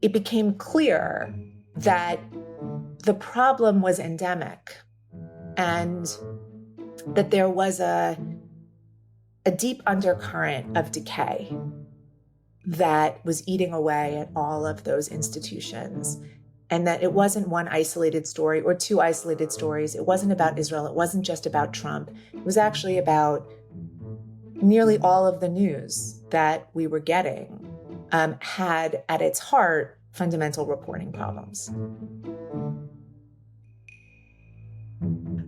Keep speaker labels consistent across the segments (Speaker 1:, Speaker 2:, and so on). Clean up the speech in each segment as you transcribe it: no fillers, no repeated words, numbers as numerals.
Speaker 1: it became clear that the problem was endemic and that there was a deep undercurrent of decay that was eating away at all of those institutions, and that it wasn't one isolated story or two isolated stories. It wasn't about Israel. It wasn't just about Trump. It was actually about nearly all of the news that we were getting had at its heart fundamental reporting problems.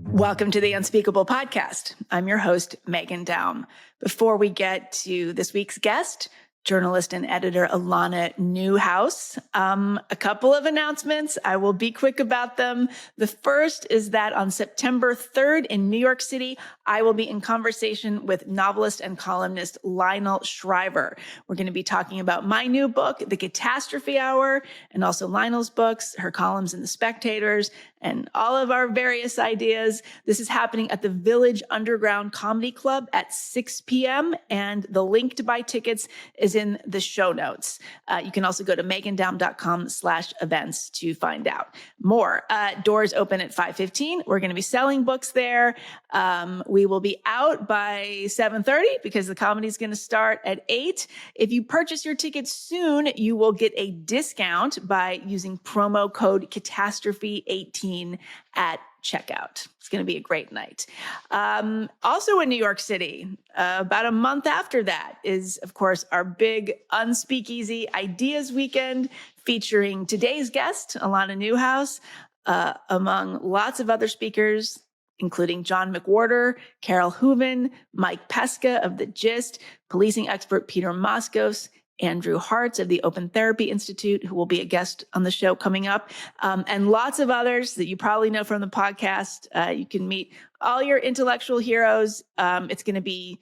Speaker 2: Welcome to the Unspeakable Podcast. I'm your host, Meghan Daum. Before we get to this week's guest, journalist and editor Alana Newhouse, a couple of announcements. I will be quick about them. The first is that on September 3rd in New York City, I will be in conversation with novelist and columnist Lionel Shriver. We're going to be talking about my new book, The Catastrophe Hour, and also Lionel's books, her columns in The Spectators, and all of our various ideas. This is happening at the Village Underground Comedy Club at 6 p.m. And the link to buy tickets is in the show notes. You can also go to meghandaum.com/events to find out more. Doors open at 5:15. We're going to be selling books there. We will be out by 7:30 because the comedy is going to start at 8. If you purchase your tickets soon, you will get a discount by using promo code Catastrophe18 at checkout. It's going to be a great night. Also in New York City, about a month after that is, of course, our big Unspeakeasy Ideas Weekend featuring today's guest, Alana Newhouse, among lots of other speakers, including John McWhorter, Carol Hooven, Mike Pesca of The Gist, policing expert Peter Moskos, Andrew Hartz of the Open Therapy Institute, who will be a guest on the show coming up, and lots of others that you probably know from the podcast. You can meet all your intellectual heroes. It's going to be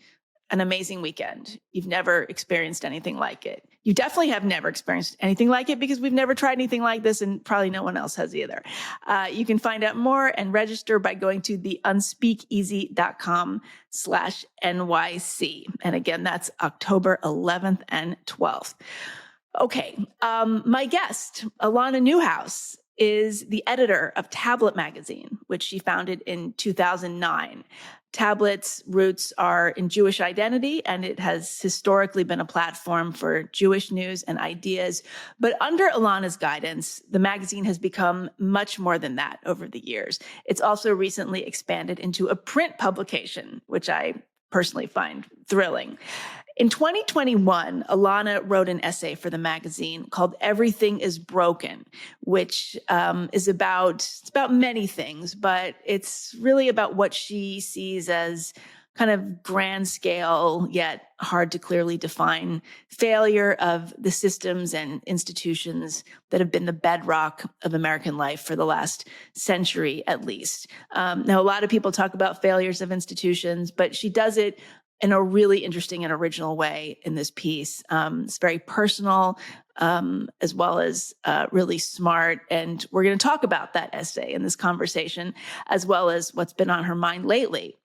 Speaker 2: an amazing weekend. You've never experienced anything like it. You definitely have never experienced anything like it because we've never tried anything like this, and probably no one else has either. You can find out more and register by going to theunspeakeasy.com/NYC. And again, that's October 11th and 12th. Okay. My guest, Alana Newhouse, is the editor of Tablet magazine, which she founded in 2009. Tablet's roots are in Jewish identity, and it has historically been a platform for Jewish news and ideas. But under Alana's guidance, the magazine has become much more than that over the years. It's also recently expanded into a print publication, which I personally find thrilling. In 2021, Alana wrote an essay for the magazine called Everything is Broken, which is about many things, but it's really about what she sees as kind of grand scale, yet hard to clearly define failure of the systems and institutions that have been the bedrock of American life for the last century, at least. Now, a lot of people talk about failures of institutions, but she does it in a really interesting and original way in this piece. It's very personal, as well as really smart. And we're going to talk about that essay in this conversation, as well as what's been on her mind lately.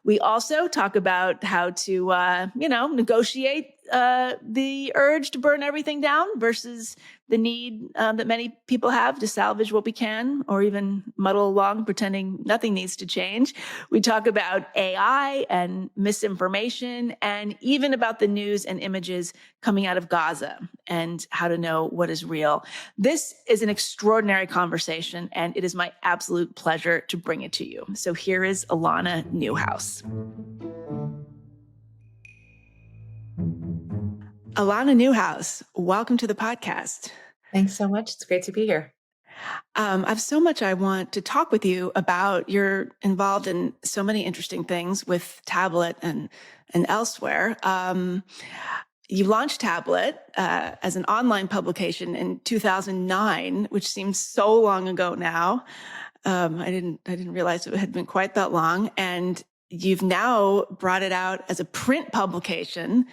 Speaker 2: We also talk about how to, negotiate the urge to burn everything down versus the need that many people have to salvage what we can, or even muddle along pretending nothing needs to change. We talk about AI and misinformation, and even about the news and images coming out of Gaza and how to know what is real. This is an extraordinary conversation, and it is my absolute pleasure to bring it to you. So here is Alana Newhouse. Alana Newhouse, welcome to the podcast.
Speaker 1: Thanks so much. It's great to be here.
Speaker 2: I have so much I want to talk with you about. You're involved in so many interesting things with Tablet and elsewhere. You launched Tablet as an online publication in 2009, which seems so long ago now. I didn't realize it had been quite that long. And you've now brought it out as a print publication,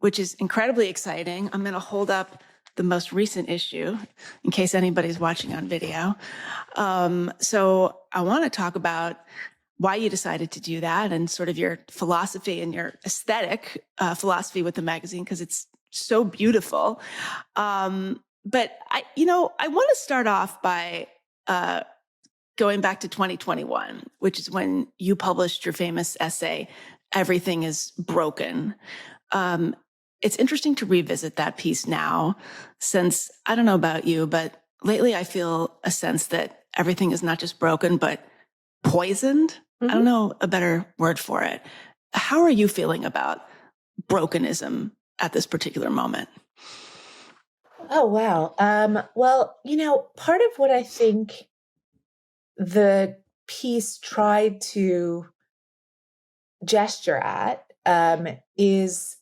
Speaker 2: which is incredibly exciting. I'm going to hold up the most recent issue in case anybody's watching on video. So I want to talk about why you decided to do that and sort of your philosophy and your aesthetic philosophy with the magazine, because it's so beautiful. But I want to start off by going back to 2021, which is when you published your famous essay, Everything is Broken. It's interesting to revisit that piece now, since I don't know about you, but lately I feel a sense that everything is not just broken, but poisoned. I don't know a better word for it. How are you feeling about brokenism at this particular moment?
Speaker 1: Oh, wow. Well, part of what I think the piece tried to gesture at is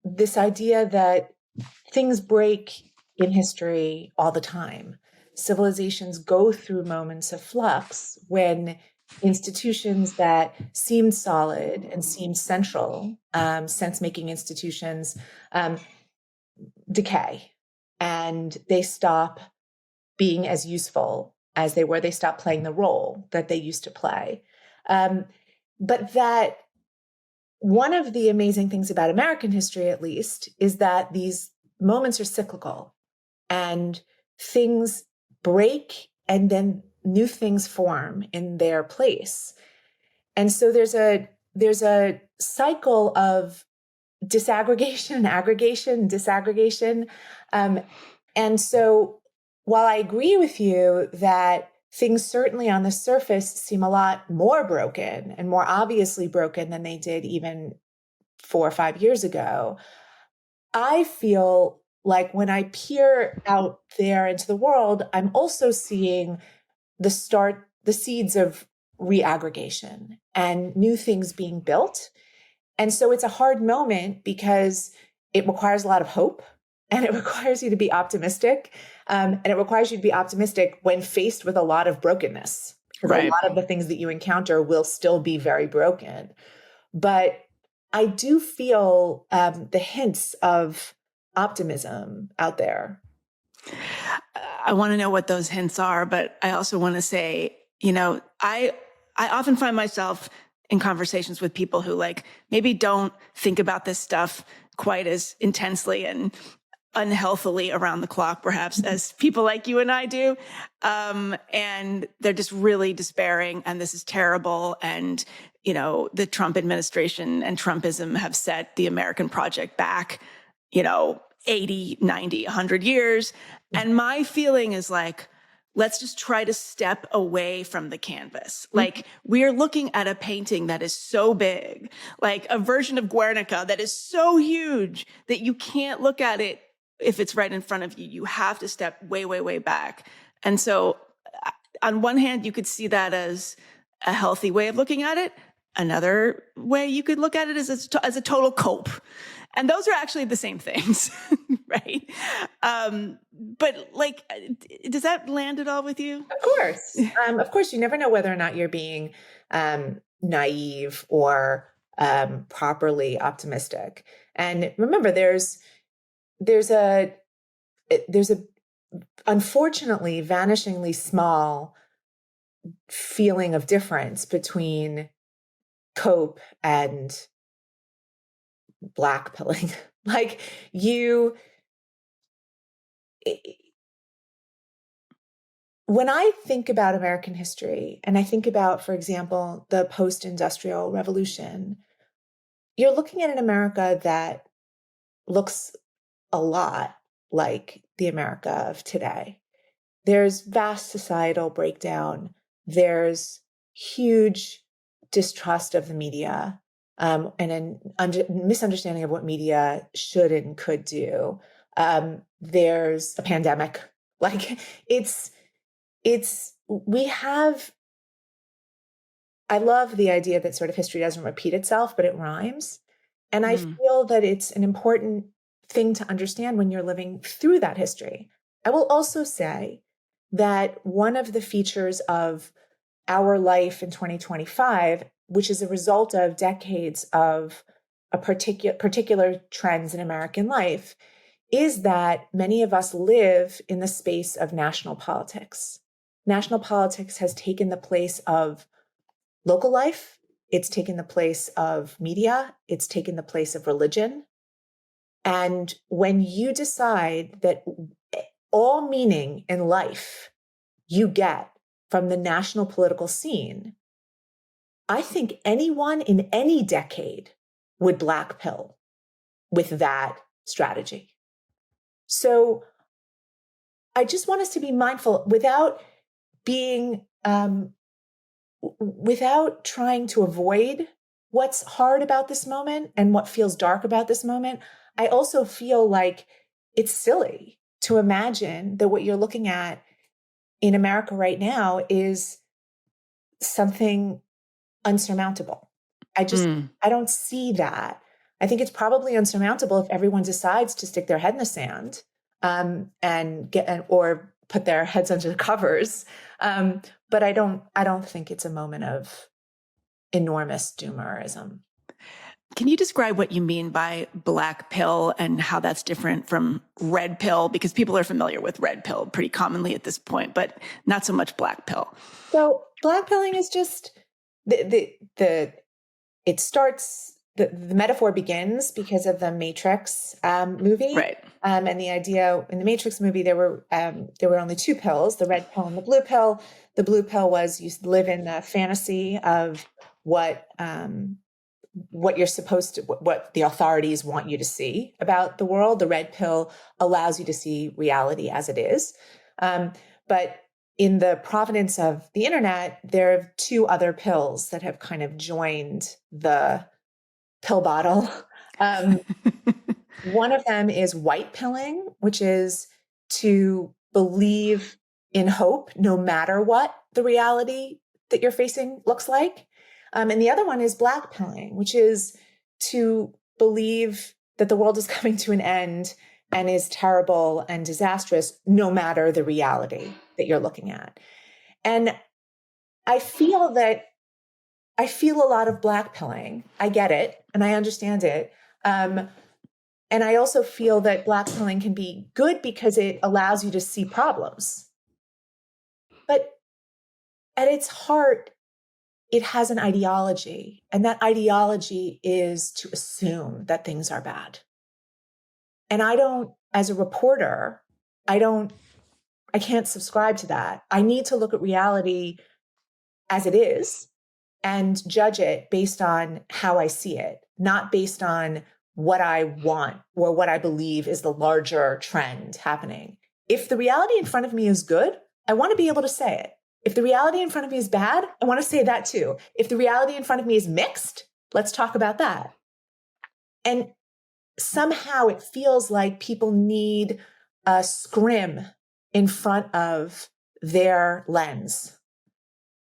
Speaker 1: this idea that things break in history all the time. Civilizations go through moments of flux when institutions that seemed solid and seemed central, sense-making institutions, decay, and they stop being as useful as they were. They stop playing the role that they used to play. But that one of the amazing things about American history, at least, is that these moments are cyclical and things break and then new things form in their place. And so there's a cycle of disaggregation, aggregation, disaggregation. And so while I agree with you that things certainly on the surface seem a lot more broken and more obviously broken than they did even 4 or 5 years ago, I feel like when I peer out there into the world, I'm also seeing the seeds of reaggregation and new things being built. And so it's a hard moment because it requires a lot of hope and it requires you to be optimistic. And it requires you to be optimistic when faced with a lot of brokenness, because a lot of the things that you encounter will still be very broken. But I do feel the hints of optimism out there.
Speaker 2: I want to know what those hints are, but I also want to say, I often find myself in conversations with people who maybe don't think about this stuff quite as intensely and unhealthily around the clock, perhaps, as people like you and I do. And they're just really despairing, and this is terrible. And, the Trump administration and Trumpism have set the American project back, 80, 90, 100 years. And my feeling is let's just try to step away from the canvas. We're looking at a painting that is so big, like a version of Guernica that is so huge that you can't look at it if it's right in front of you. You have to step way, way, way back. And so on one hand, you could see that as a healthy way of looking at it. Another way you could look at it is as a total cope. And those are actually the same things, right? But does that land at all with you?
Speaker 1: Of course. Of course, you never know whether or not you're being naive or properly optimistic. And remember, there's a unfortunately vanishingly small feeling of difference between cope and blackpilling. When I think about American history and I think about, for example, the post-industrial revolution, you're looking at an America that looks a lot like the America of today. There's vast societal breakdown. There's huge distrust of the media, and a misunderstanding of what media should and could do. There's a pandemic. I love the idea that sort of history doesn't repeat itself, but it rhymes. And I feel that it's an important thing to understand when you're living through that history. I will also say that one of the features of our life in 2025, which is a result of decades of a particular trends in American life, is that many of us live in the space of national politics. National politics has taken the place of local life. It's taken the place of media. It's taken the place of religion. And when you decide that all meaning in life you get from the national political scene, I think anyone in any decade would black pill with that strategy. So I just want us to be mindful without being, without trying to avoid what's hard about this moment and what feels dark about this moment. I also feel like it's silly to imagine that what you're looking at in America right now is something unsurmountable. I don't see that. I think it's probably unsurmountable if everyone decides to stick their head in the sand or put their heads under the covers. But I don't think it's a moment of enormous doomerism.
Speaker 2: Can you describe what you mean by black pill and how that's different from red pill? Because people are familiar with red pill pretty commonly at this point, but not so much black pill.
Speaker 1: So black pilling is just the metaphor begins because of the Matrix movie.
Speaker 2: Right.
Speaker 1: And the idea in the Matrix movie, there were only two pills, the red pill and the blue pill. The blue pill was you live in the fantasy of what you're supposed to, what the authorities want you to see about the world. The red pill allows you to see reality as it is. But in the provenance of the internet, there are two other pills that have kind of joined the pill bottle. One of them is white pilling, which is to believe in hope no matter what the reality that you're facing looks like. And the other one is black pilling, which is to believe that the world is coming to an end and is terrible and disastrous no matter the reality that you're looking at. And I feel a lot of black pilling. I get it and I understand it. And I also feel that black pilling can be good because it allows you to see problems. But at its heart, it has an ideology, and that ideology is to assume that things are bad. And as a reporter, I can't subscribe to that. I need to look at reality as it is and judge it based on how I see it, not based on what I want or what I believe is the larger trend happening. If the reality in front of me is good, I want to be able to say it. If the reality in front of me is bad, I want to say that too. If the reality in front of me is mixed, let's talk about that. And somehow it feels like people need a scrim in front of their lens.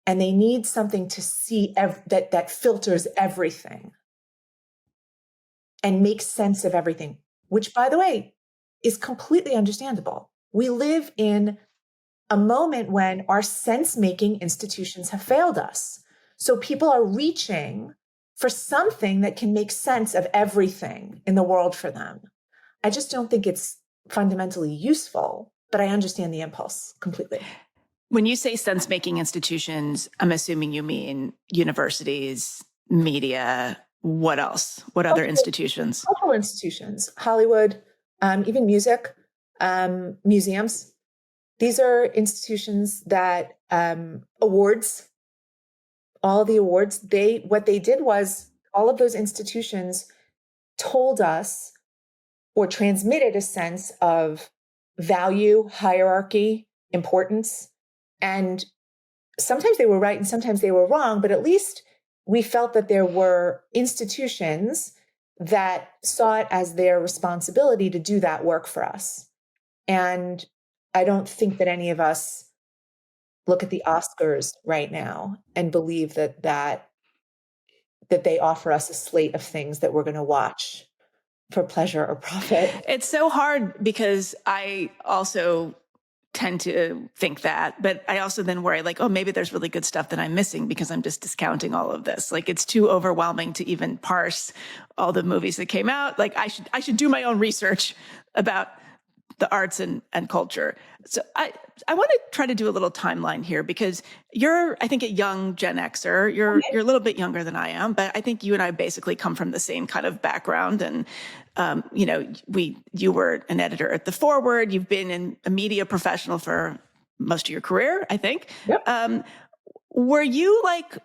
Speaker 1: And they need something to see that filters everything and makes sense of everything, which, by the way, is completely understandable. We live in a moment when our sense-making institutions have failed us. So people are reaching for something that can make sense of everything in the world for them. I just don't think it's fundamentally useful, but I understand the impulse completely.
Speaker 2: When you say sense-making institutions, I'm assuming you mean universities, media, what else? What other institutions?
Speaker 1: Cultural institutions, Hollywood, even music, museums. These are institutions that awards, all the awards, what they did was all of those institutions told us or transmitted a sense of value, hierarchy, importance. And sometimes they were right and sometimes they were wrong, but at least we felt that there were institutions that saw it as their responsibility to do that work for us. And I don't think that any of us look at the Oscars right now and believe that they offer us a slate of things that we're going to watch for pleasure or profit.
Speaker 2: It's so hard because I also tend to think that, but I also then worry like, oh, maybe there's really good stuff that I'm missing because I'm just discounting all of this. Like it's too overwhelming to even parse all the movies that came out. Like I should do my own research about the arts and culture. So I want to try to do a little timeline here because you're, I think, a young Gen Xer. You're a little bit younger than I am, but I think you and I basically come from the same kind of background. And you were an editor at The Forward. You've been a media professional for most of your career, I think.
Speaker 1: Yep.
Speaker 2: Were you like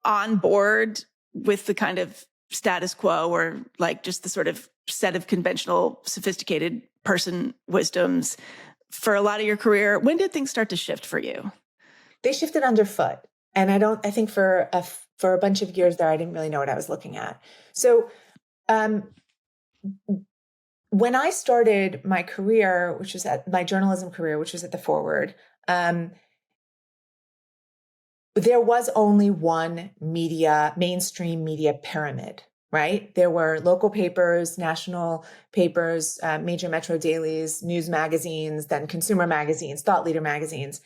Speaker 2: on board with the kind of status quo or like just the sort of set of conventional, sophisticated person wisdoms for a lot of your career? When did things start to shift for you?
Speaker 1: They shifted underfoot. And I think for a bunch of years there, I didn't really know what I was looking at. So when I started my career, my journalism career, which was at The Forward, there was only one mainstream media pyramid, right? There were local papers, national papers, major metro dailies, news magazines, then consumer magazines, thought leader magazines.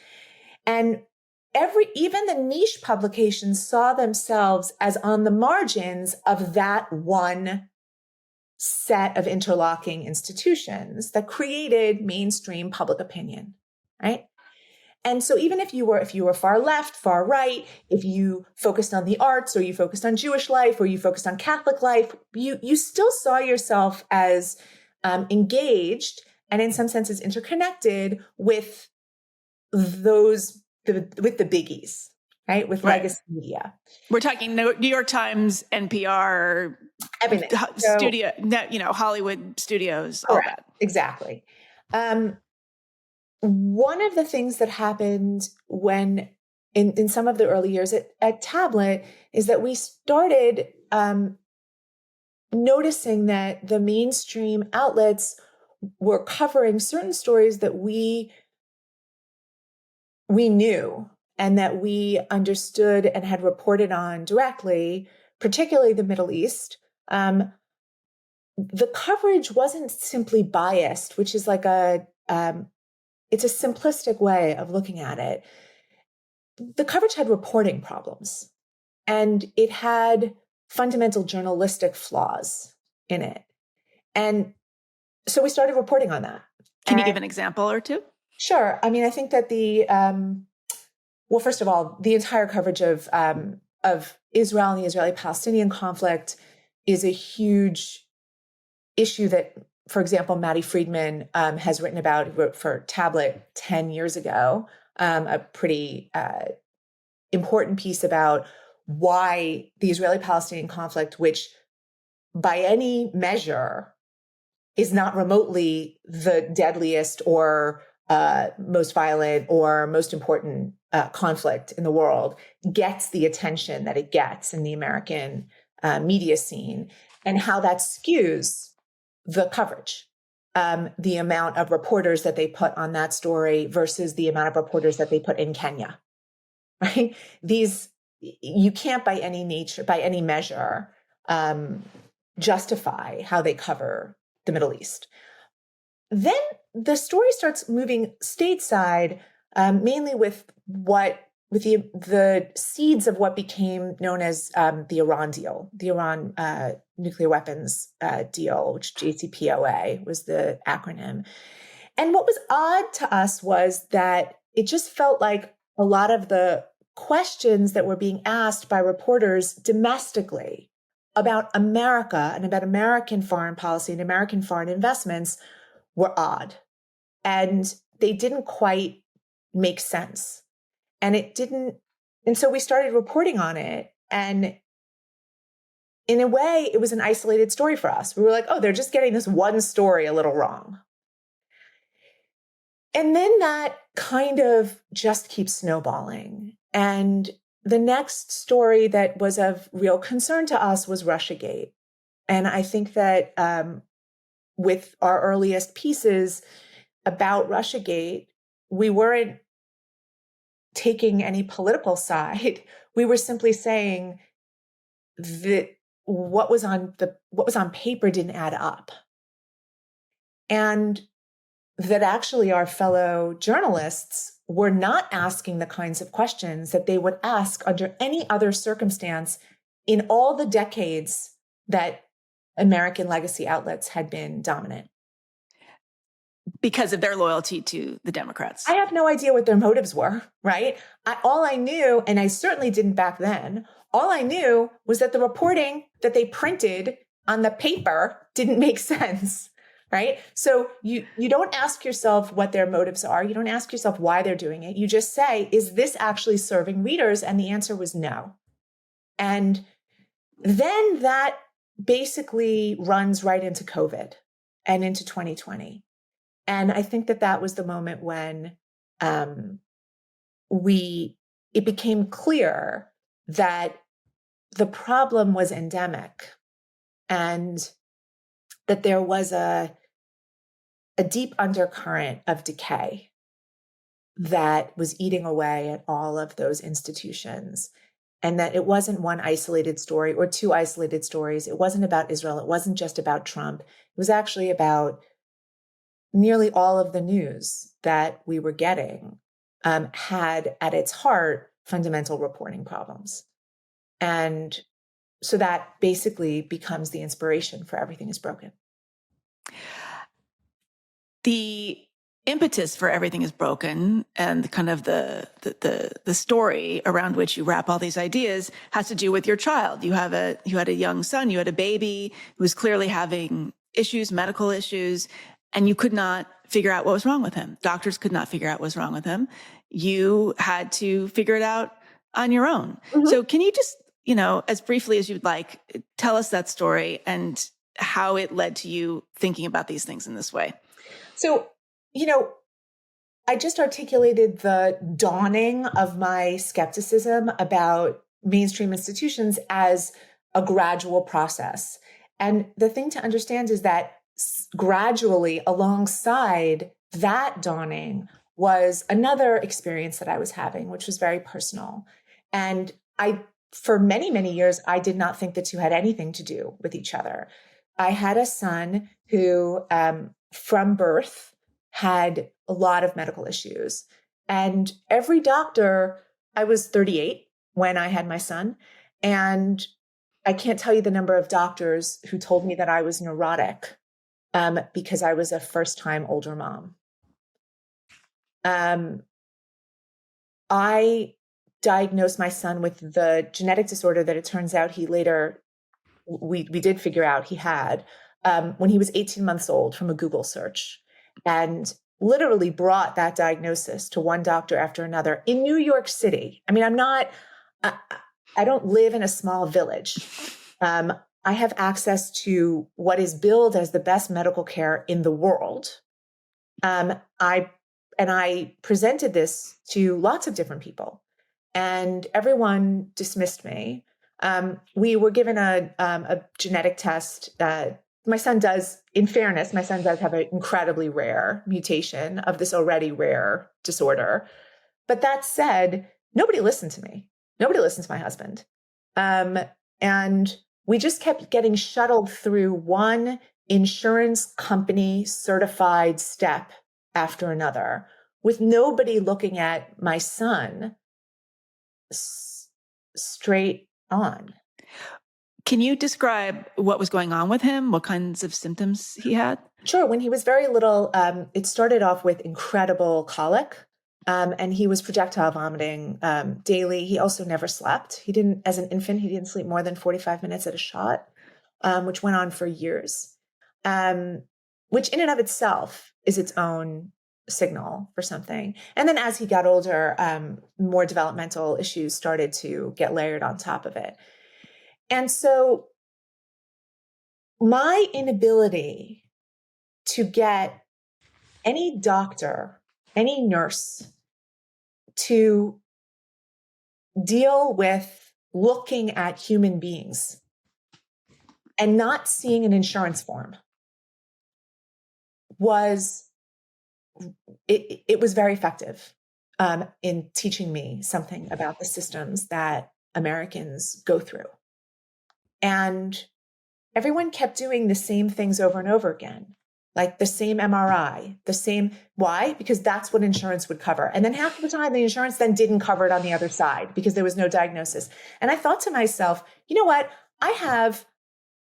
Speaker 1: And even the niche publications saw themselves as on the margins of that one set of interlocking institutions that created mainstream public opinion, right? And so even if you were far left, far right, if you focused on the arts or you focused on Jewish life or you focused on Catholic life, you still saw yourself as engaged and in some senses interconnected with with the biggies, right? With legacy media.
Speaker 2: We're talking New York Times, NPR,
Speaker 1: everything,
Speaker 2: studio, Hollywood studios, all that.
Speaker 1: Exactly. One of the things that happened when in some of the early years at Tablet is that we started noticing that the mainstream outlets were covering certain stories that we knew and that we understood and had reported on directly, particularly the Middle East. The coverage wasn't simply biased, which is like it's a simplistic way of looking at it. The coverage had reporting problems and it had fundamental journalistic flaws in it. And so we started reporting on that.
Speaker 2: Can you give an example or two?
Speaker 1: Sure. I mean, I think that first of all, the entire coverage of Israel and the Israeli-Palestinian conflict is a huge issue that, for example, Maddie Friedman has written about, wrote for Tablet 10 years ago, a pretty important piece about why the Israeli-Palestinian conflict, which by any measure is not remotely the deadliest or most violent or most important conflict in the world, gets the attention that it gets in the American media scene, and how that skews the coverage, the amount of reporters that they put on that story versus the amount of reporters that they put in Kenya, right? You can't by any measure justify how they cover the Middle East. Then the story starts moving stateside, mainly with the seeds of what became known as the Iran deal, the Iran nuclear weapons deal, which JCPOA was the acronym. And what was odd to us was that it just felt like a lot of the questions that were being asked by reporters domestically about America and about American foreign policy and American foreign investments were odd. And they didn't quite make sense. And so we started reporting on it. And in a way, it was an isolated story for us. We were like, oh, they're just getting this one story a little wrong. And then that kind of just keeps snowballing. And the next story that was of real concern to us was Russiagate. And I think that with our earliest pieces about Russiagate, we weren't taking any political side. We were simply saying that what was on paper didn't add up. And that actually our fellow journalists were not asking the kinds of questions that they would ask under any other circumstance in all the decades that American legacy outlets had been dominant.
Speaker 2: because of their loyalty to the Democrats.
Speaker 1: I have no idea what their motives were, right? All I knew, and I certainly didn't back then, all I knew was that the reporting that they printed on the paper didn't make sense, right? So you don't ask yourself what their motives are. You don't ask yourself why they're doing it. You just say, is this actually serving readers? And the answer was no. And then that basically runs right into COVID and into 2020. And I think that was the moment when it became clear that the problem was endemic and that there was a deep undercurrent of decay that was eating away at all of those institutions. And that it wasn't one isolated story or two isolated stories. It wasn't about Israel. It wasn't just about Trump. It was actually about nearly all of the news that we were getting had at its heart fundamental reporting problems. And so that basically becomes the inspiration for Everything is Broken.
Speaker 2: The impetus for Everything is Broken and kind of the story around which you wrap all these ideas has to do with your child. You had a young son, you had a baby who was clearly having issues, medical issues, and you could not figure out what was wrong with him. Doctors could not figure out what was wrong with him. You had to figure it out on your own. Mm-hmm. So can you just, as briefly as you'd like, tell us that story and how it led to you thinking about these things in this way?
Speaker 1: So, I just articulated the dawning of my skepticism about mainstream institutions as a gradual process. And the thing to understand is that gradually alongside that dawning was another experience that I was having, which was very personal. And for many, many years, I did not think the two had anything to do with each other. I had a son who, from birth, had a lot of medical issues. And every doctor, I was 38 when I had my son, and I can't tell you the number of doctors who told me that I was neurotic because I was a first-time older mom. I diagnosed my son with the genetic disorder that it turns out he later, we did figure out he had when he was 18 months old from a Google search, and literally brought that diagnosis to one doctor after another in New York City. I mean, I don't live in a small village. I have access to what is billed as the best medical care in the world. I presented this to lots of different people, and everyone dismissed me. We were given a genetic test. My son does, in fairness, have an incredibly rare mutation of this already rare disorder. But that said, nobody listened to me. Nobody listened to my husband. And we just kept getting shuttled through one insurance company certified step after another, with nobody looking at my son straight on.
Speaker 2: Can you describe what was going on with him? What kinds of symptoms he had?
Speaker 1: Sure. When he was very little, it started off with incredible colic, and he was projectile vomiting daily. He also never slept. As an infant, he didn't sleep more than 45 minutes at a shot, which went on for years, which in and of itself is its own signal for something. And then as he got older, more developmental issues started to get layered on top of it. And so my inability to get any doctor, any nurse to deal with looking at human beings and not seeing an insurance form was very effective in teaching me something about the systems that Americans go through. And everyone kept doing the same things over and over again, like the same MRI, why? Because that's what insurance would cover. And then half of the time, the insurance then didn't cover it on the other side because there was no diagnosis. And I thought to myself, you know what? I have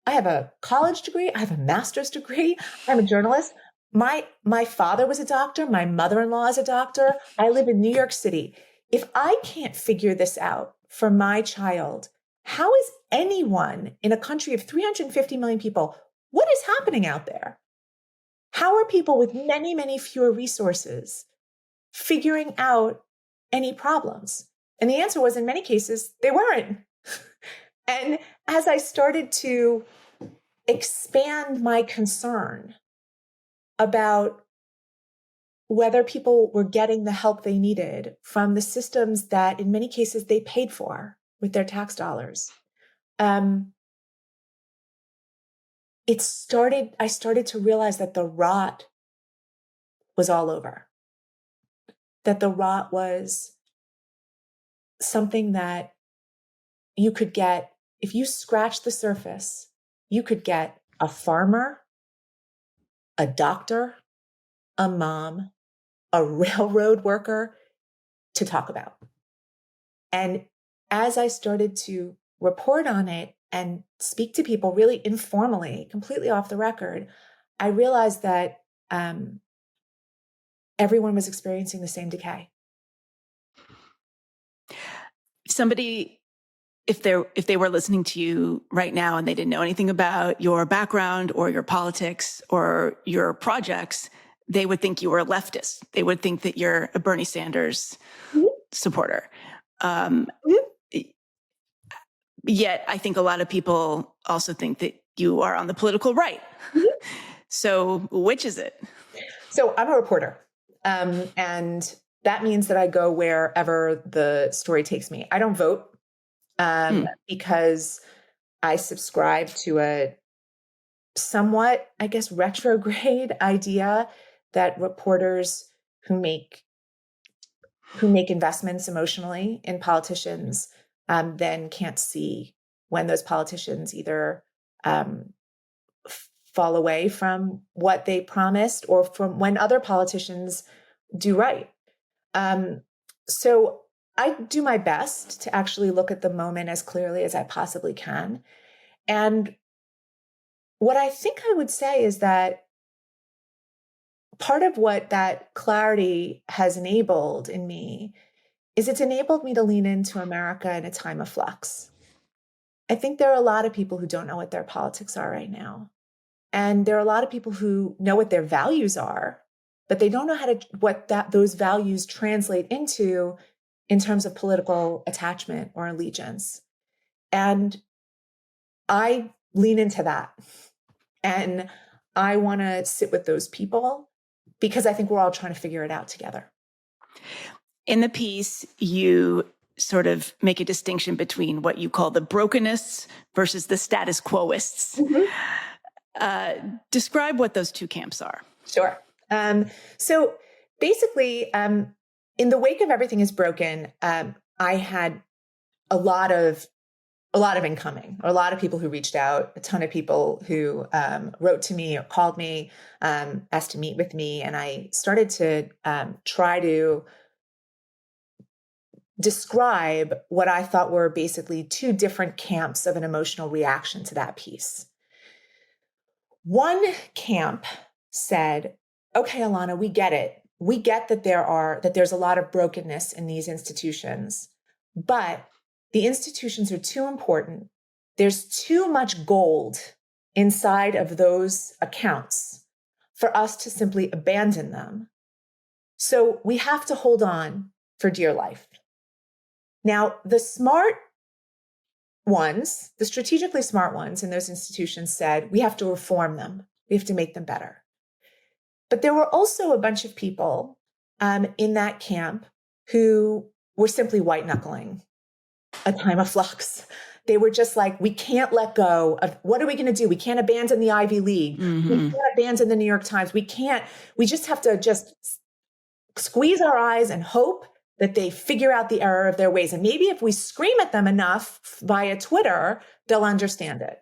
Speaker 1: a college degree. I have a master's degree. I'm a journalist. my father was a doctor. My mother-in-law is a doctor. I live in New York City. If I can't figure this out for my child, how is anyone in a country of 350 million people, what is happening out there? How are people with many, many fewer resources figuring out any problems? And the answer was, in many cases, they weren't. And as I started to expand my concern about whether people were getting the help they needed from the systems that in many cases they paid for with their tax dollars, I started to realize that the rot was all over. That the rot was something that you could get, if you scratch the surface, you could get a farmer, a doctor, a mom, a railroad worker to talk about. And as I started to report on it and speak to people really informally, completely off the record, I realized that everyone was experiencing the same decay.
Speaker 2: Somebody, if they were listening to you right now and they didn't know anything about your background or your politics or your projects, they would think you were a leftist. They would think that you're a Bernie Sanders supporter. Yet I think a lot of people also think that you are on the political right. So which is it?
Speaker 1: So I'm a reporter. And that means that I go wherever the story takes me. I don't vote because I subscribe to a somewhat, I guess, retrograde idea that reporters who make investments emotionally in politicians then can't see when those politicians either fall away from what they promised or from when other politicians do right. So I do my best to actually look at the moment as clearly as I possibly can. And what I think I would say is that part of what that clarity has enabled in me is it's enabled me to lean into America in a time of flux. I think there are a lot of people who don't know what their politics are right now. And there are a lot of people who know what their values are, but they don't know those values translate into in terms of political attachment or allegiance. And I lean into that. And I want to sit with those people because I think we're all trying to figure it out together.
Speaker 2: In the piece, you sort of make a distinction between what you call the brokenness versus the status quoists. Describe what those two camps are.
Speaker 1: Sure. So basically, in the wake of Everything is Broken, I had a lot of incoming, or a lot of people who reached out, a ton of people who wrote to me or called me, asked to meet with me. And I started to try to describe what I thought were basically two different camps of an emotional reaction to that piece. One camp said, okay, Alana, we get it. We get that there's a lot of brokenness in these institutions, but the institutions are too important. There's too much gold inside of those accounts for us to simply abandon them. So we have to hold on for dear life. Now, the smart ones, the strategically smart ones in those institutions said, we have to reform them. We have to make them better. But there were also a bunch of people in that camp who were simply white knuckling a time of flux. They were just like, we can't let go of, what are we going to do? We can't abandon the Ivy League. We can't abandon the New York Times. We just have to just squeeze our eyes and hope that they figure out the error of their ways. And maybe if we scream at them enough via Twitter, they'll understand it.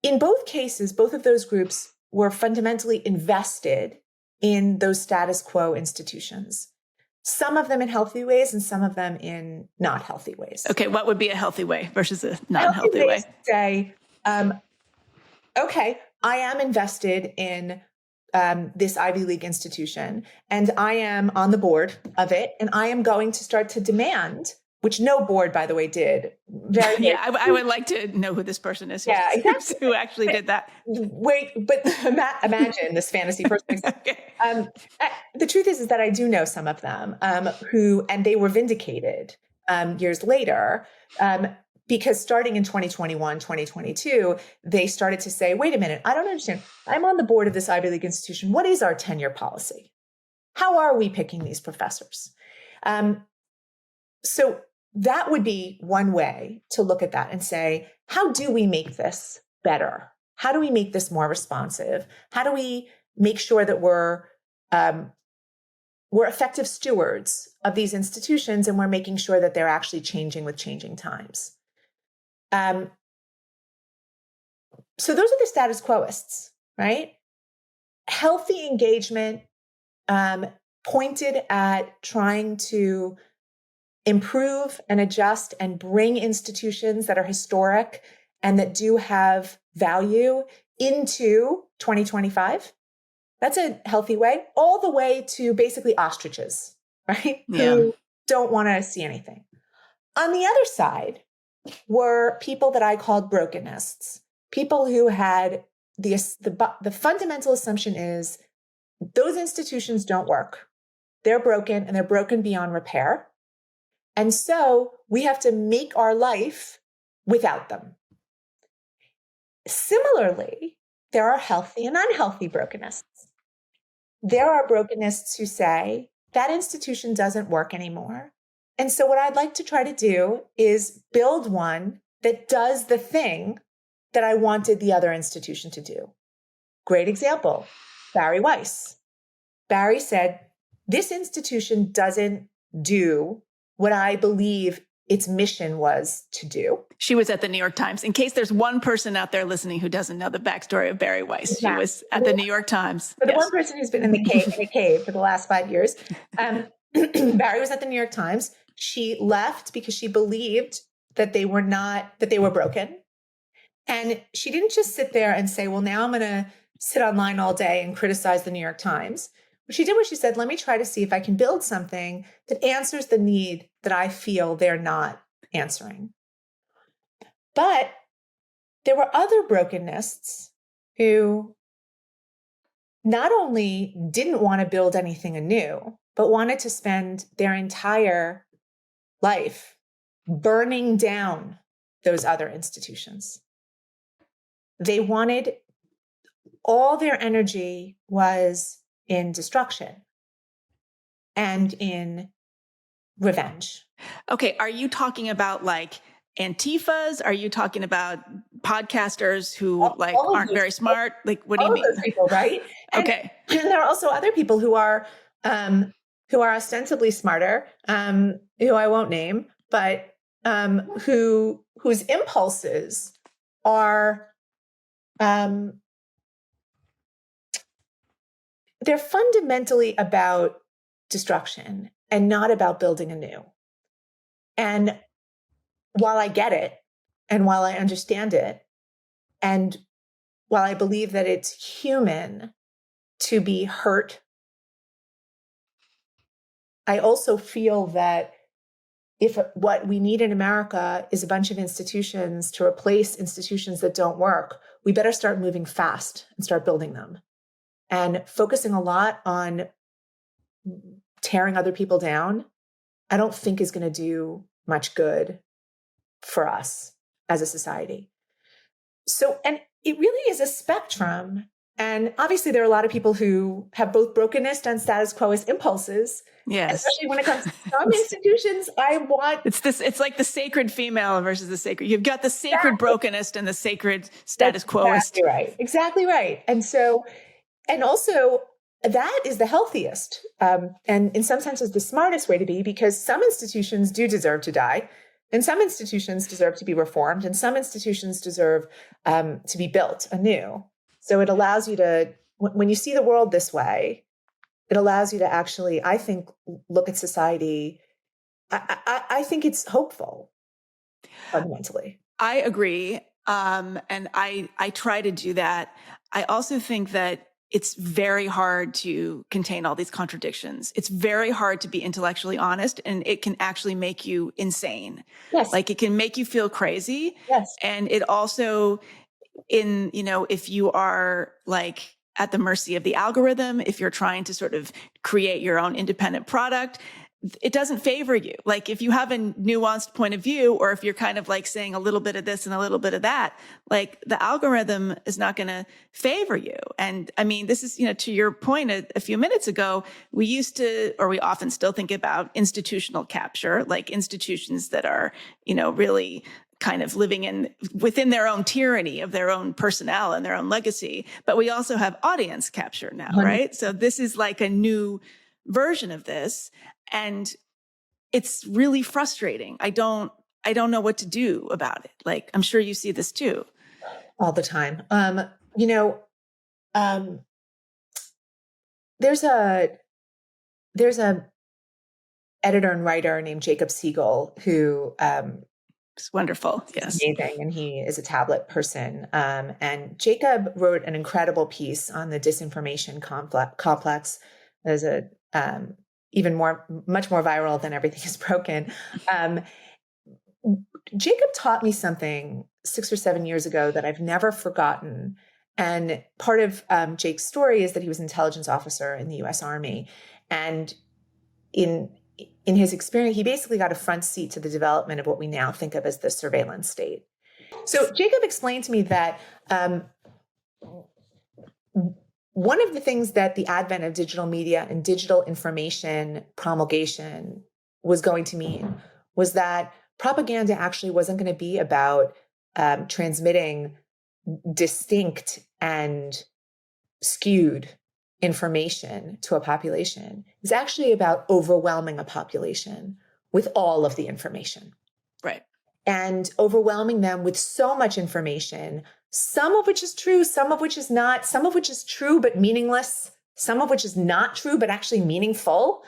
Speaker 1: In both cases, both of those groups were fundamentally invested in those status quo institutions. Some of them in healthy ways and some of them in not healthy ways.
Speaker 2: Okay, what would be a healthy way versus a non-healthy way?
Speaker 1: Say, okay, I am invested in this Ivy League institution, and I am on the board of it, and I am going to start to demand, which no board, by the way, did. Very,
Speaker 2: yeah, I would like to know who this person is.
Speaker 1: Yeah, exactly.
Speaker 2: Who actually did that?
Speaker 1: Wait, but imagine this fantasy person.
Speaker 2: Okay.
Speaker 1: The truth is that I do know some of them and they were vindicated years later. Because starting in 2021, 2022, they started to say, wait a minute, I don't understand. I'm on the board of this Ivy League institution. What is our tenure policy? How are we picking these professors? So that would be one way to look at that and say, how do we make this better? How do we make this more responsive? How do we make sure that we're effective stewards of these institutions, and we're making sure that they're actually changing with changing times? So those are the status quoists, right? Healthy engagement pointed at trying to improve and adjust and bring institutions that are historic and that do have value into 2025. That's a healthy way, all the way to basically ostriches, right?
Speaker 2: Yeah.
Speaker 1: Who don't want to see anything. On the other side were people that I called brokenness, people who had the fundamental assumption is those institutions don't work. They're broken, and they're broken beyond repair. And so we have to make our life without them. Similarly, there are healthy and unhealthy brokenness. There are brokenness who say that institution doesn't work anymore. And so what I'd like to try to do is build one that does the thing that I wanted the other institution to do. Great example, Barry Weiss. Barry said, this institution doesn't do what I believe its mission was to do.
Speaker 2: She was at the New York Times. In case there's one person out there listening who doesn't know the backstory of Barry Weiss, exactly. She was at the New York Times.
Speaker 1: For the one person who's been in the cave for the last 5 years, Barry was at the New York Times. She left because she believed that they were broken. And she didn't just sit there and say, well, now I'm going to sit online all day and criticize the New York Times. What she did was she said, let me try to see if I can build something that answers the need that I feel they're not answering. But there were other brokenness who not only didn't want to build anything anew, but wanted to spend their entire life burning down those other institutions. They wanted, all their energy was in destruction and in revenge.
Speaker 2: Okay. Are you talking about like Antifas? Are you talking about podcasters who aren't very smart? Like, what do you mean?
Speaker 1: All those people, right?
Speaker 2: Okay.
Speaker 1: And there are also other people who are ostensibly smarter, who I won't name, but whose impulses are they're fundamentally about destruction and not about building anew. And while I get it, and while I understand it, and while I believe that it's human to be hurt, I also feel that if what we need in America is a bunch of institutions to replace institutions that don't work, we better start moving fast and start building them. And focusing a lot on tearing other people down, I don't think is going to do much good for us as a society. So, and it really is a spectrum. And obviously there are a lot of people who have both brokenness and status quoist impulses.
Speaker 2: Yes.
Speaker 1: Especially when it comes to some institutions,
Speaker 2: it's like the sacred female versus the sacred. You've got the sacred brokenist and the sacred status quoist.
Speaker 1: Exactly right. And also that is the healthiest. And in some senses, the smartest way to be, because some institutions do deserve to die. And some institutions deserve to be reformed. And some institutions deserve to be built anew. So it allows you to, when you see the world this way, it allows you to actually, I think, look at society. I think it's hopeful, fundamentally.
Speaker 2: I agree. And I try to do that. I also think that it's very hard to contain all these contradictions. It's very hard to be intellectually honest, and it can actually make you insane.
Speaker 1: Yes.
Speaker 2: Like it can make you feel crazy.
Speaker 1: Yes.
Speaker 2: And it also, if you are like at the mercy of the algorithm, if you're trying to sort of create your own independent product, it doesn't favor you. Like if you have a nuanced point of view, or if you're kind of like saying a little bit of this and a little bit of that, like the algorithm is not going to favor you. And I mean, this is, to your point a few minutes ago, we often still think about institutional capture, like institutions that are, really kind of living within their own tyranny of their own personnel and their own legacy. But we also have audience capture now, right? So this is like a new version of this. And it's really frustrating. I don't know what to do about it. Like, I'm sure you see this too.
Speaker 1: All the time. There's a editor and writer named Jacob Siegel who,
Speaker 2: it's wonderful. Yes.
Speaker 1: Amazing. And he is a tablet person. And Jacob wrote an incredible piece on the disinformation complex. There's much more viral than Everything is Broken. Jacob taught me something 6 or 7 years ago that I've never forgotten. And part of Jake's story is that he was an intelligence officer in the US Army. And in his experience, he basically got a front seat to the development of what we now think of as the surveillance state. So Jacob explained to me that one of the things that the advent of digital media and digital information promulgation was going to mean was that propaganda actually wasn't going to be about transmitting distinct and skewed information to a population. It's actually about overwhelming a population with all of the information.
Speaker 2: Right.
Speaker 1: And overwhelming them with so much information, some of which is true, some of which is not, some of which is true but meaningless, some of which is not true but actually meaningful,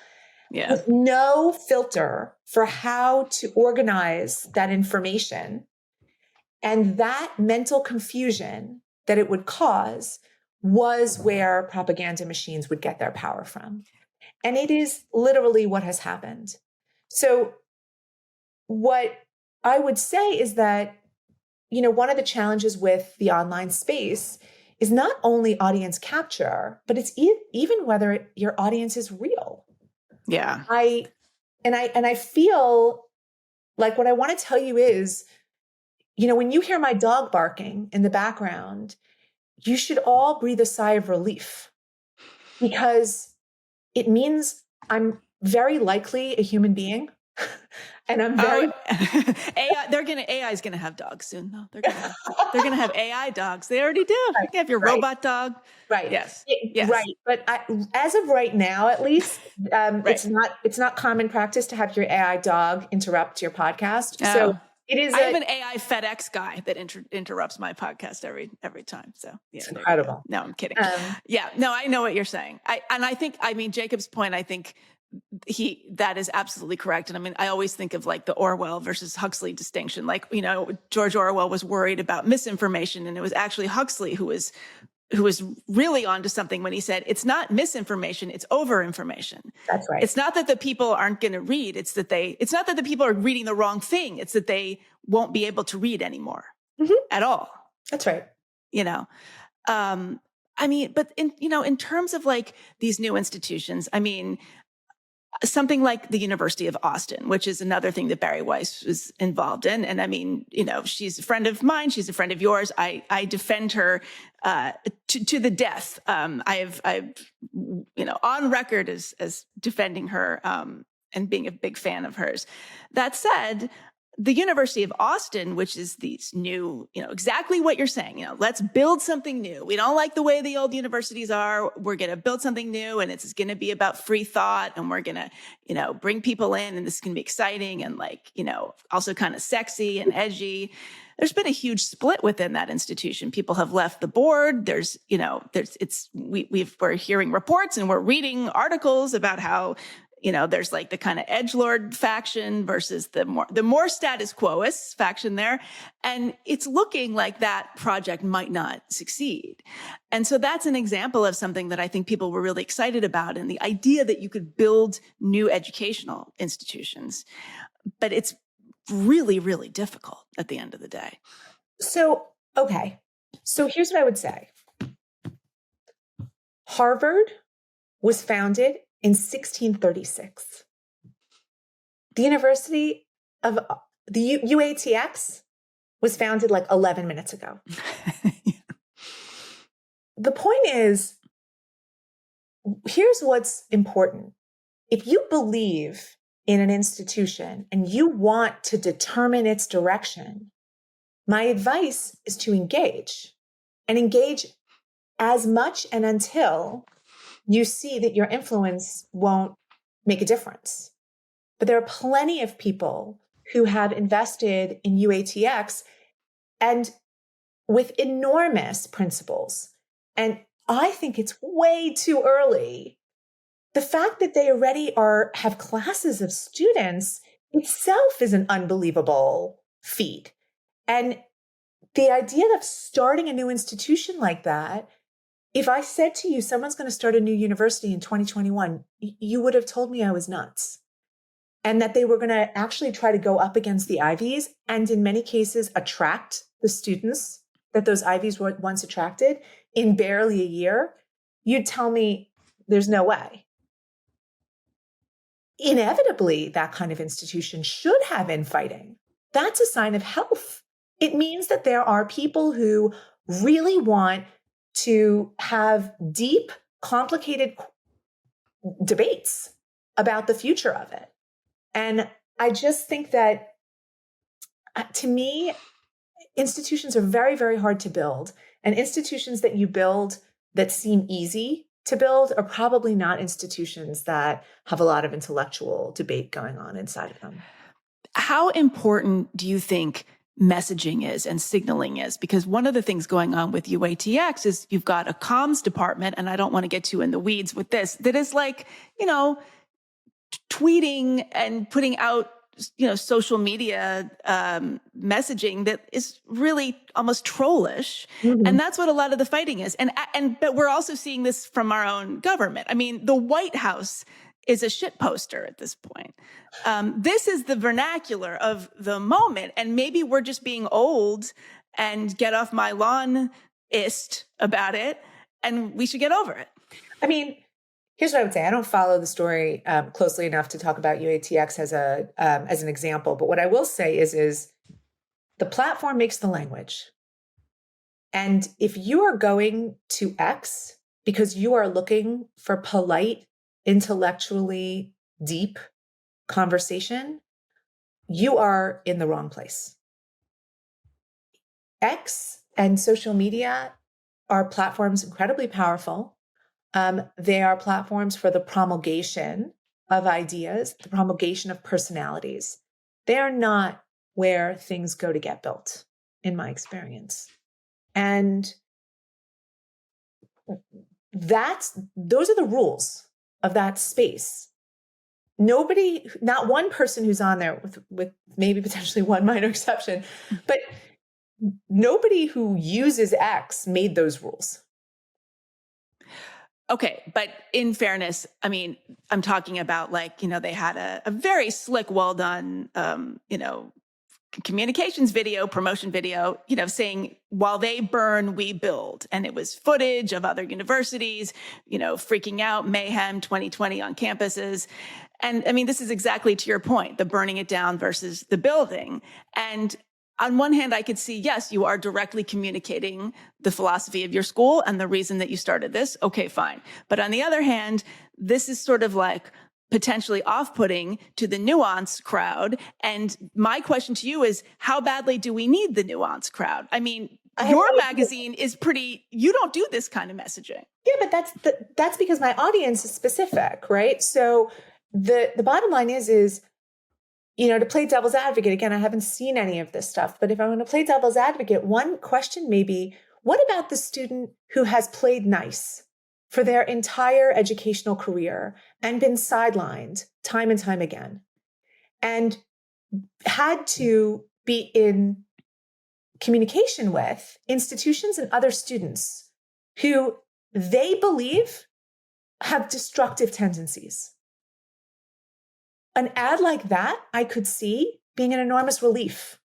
Speaker 1: with no filter for how to organize that information. And that mental confusion that it would cause was where propaganda machines would get their power from. And it is literally what has happened. So what I would say is that, one of the challenges with the online space is not only audience capture, but it's even whether your audience is real.
Speaker 2: Yeah.
Speaker 1: I feel like what I want to tell you is, when you hear my dog barking in the background, you should all breathe a sigh of relief, because it means I'm very likely a human being. And I'm very
Speaker 2: AI is gonna have dogs soon, though. They're gonna have AI dogs. They already do.
Speaker 1: Right,
Speaker 2: you can have your robot dog.
Speaker 1: Right.
Speaker 2: Yes.
Speaker 1: Right. But as of right now, at least, it's not common practice to have your AI dog interrupt your podcast.
Speaker 2: Oh.
Speaker 1: So it is.
Speaker 2: I have an AI FedEx guy that interrupts my podcast every time. So yeah,
Speaker 1: it's incredible.
Speaker 2: No, I'm kidding. No, I know what you're saying. I think Jacob's point, I think that is absolutely correct. And I mean, I always think of like the Orwell versus Huxley distinction. Like, George Orwell was worried about misinformation, and it was actually Huxley who was really onto something when he said, it's not misinformation, it's overinformation.
Speaker 1: That's right.
Speaker 2: It's not that the people aren't going to read. It's not that the people are reading the wrong thing. It's that they won't be able to read anymore at all.
Speaker 1: That's right.
Speaker 2: But in terms of like these new institutions, something like the University of Austin, which is another thing that Bari Weiss was involved in. And she's a friend of mine. She's a friend of yours. I defend her to the death. I've on record as defending her and being a big fan of hers. That said, the University of Austin, which is these new, exactly what you're saying, let's build something new. We don't like the way the old universities are. We're going to build something new, and it's going to be about free thought, and we're going to, bring people in, and this is going to be exciting and also kind of sexy and edgy. There's been a huge split within that institution. People have left the board. We're hearing reports and we're reading articles about how There's like the kind of edgelord faction versus the more status quoist faction there. And it's looking like that project might not succeed. And so that's an example of something that I think people were really excited about, and the idea that you could build new educational institutions. But it's really, really difficult at the end of the day.
Speaker 1: So, okay. So here's what I would say. Harvard was founded in 1636. The University of the UATX was founded like 11 minutes ago.
Speaker 2: Yeah.
Speaker 1: The point is, here's what's important. If you believe in an institution and you want to determine its direction, my advice is to engage as much and until you see that your influence won't make a difference. But there are plenty of people who have invested in UATX and with enormous principles. And I think it's way too early. The fact that they already have classes of students itself is an unbelievable feat. And the idea of starting a new institution like that, if I said to you, someone's going to start a new university in 2021, you would have told me I was nuts. And that they were going to actually try to go up against the Ivies and in many cases attract the students that those Ivies were once attracted in barely a year, you'd tell me there's no way. Inevitably, that kind of institution should have infighting. That's a sign of health. It means that there are people who really want to have deep, complicated debates about the future of it. And I just think that, to me, institutions are very, very hard to build. And institutions that you build that seem easy to build are probably not institutions that have a lot of intellectual debate going on inside of them.
Speaker 2: How important do you think messaging is and signaling is? Because one of the things going on with UATX is you've got a comms department, and I don't want to get too in the weeds with this, that is like, tweeting and putting out, social media messaging that is really almost trollish. Mm-hmm. And that's what a lot of the fighting is. But we're also seeing this from our own government. I mean, the White House is a shit poster at this point. This is the vernacular of the moment. And maybe we're just being old and get off my lawn-ist about it, and we should get over it.
Speaker 1: I mean, here's what I would say. I don't follow the story closely enough to talk about UATX as an example. But what I will say is the platform makes the language. And if you are going to X because you are looking for polite, intellectually deep conversation, you are in the wrong place. X and social media are platforms incredibly powerful. They are platforms for the promulgation of ideas, the promulgation of personalities. They are not where things go to get built, in my experience. And those are the rules of that space. Not one person who's on there with maybe potentially one minor exception, but nobody who uses X made those rules.
Speaker 2: Okay, but in fairness, I mean, I'm talking about they had a very slick, well done, communications video, promotion video, saying, while they burn, we build. And it was footage of other universities, freaking out, mayhem 2020 on campuses. And I mean, this is exactly to your point, the burning it down versus the building. And on one hand, I could see, yes, you are directly communicating the philosophy of your school and the reason that you started this. Okay, fine. But on the other hand, this is sort of like potentially off-putting to the nuance crowd. And my question to you is, how badly do we need the nuance crowd? I mean, your magazine is you don't do this kind of messaging.
Speaker 1: Yeah, but that's because my audience is specific, right? So the bottom line is, to play devil's advocate, again, I haven't seen any of this stuff, but if I'm going to play devil's advocate, one question may be, what about the student who has played nice for their entire educational career and been sidelined time and time again, and had to be in communication with institutions and other students who they believe have destructive tendencies. An ad like that, I could see being an enormous relief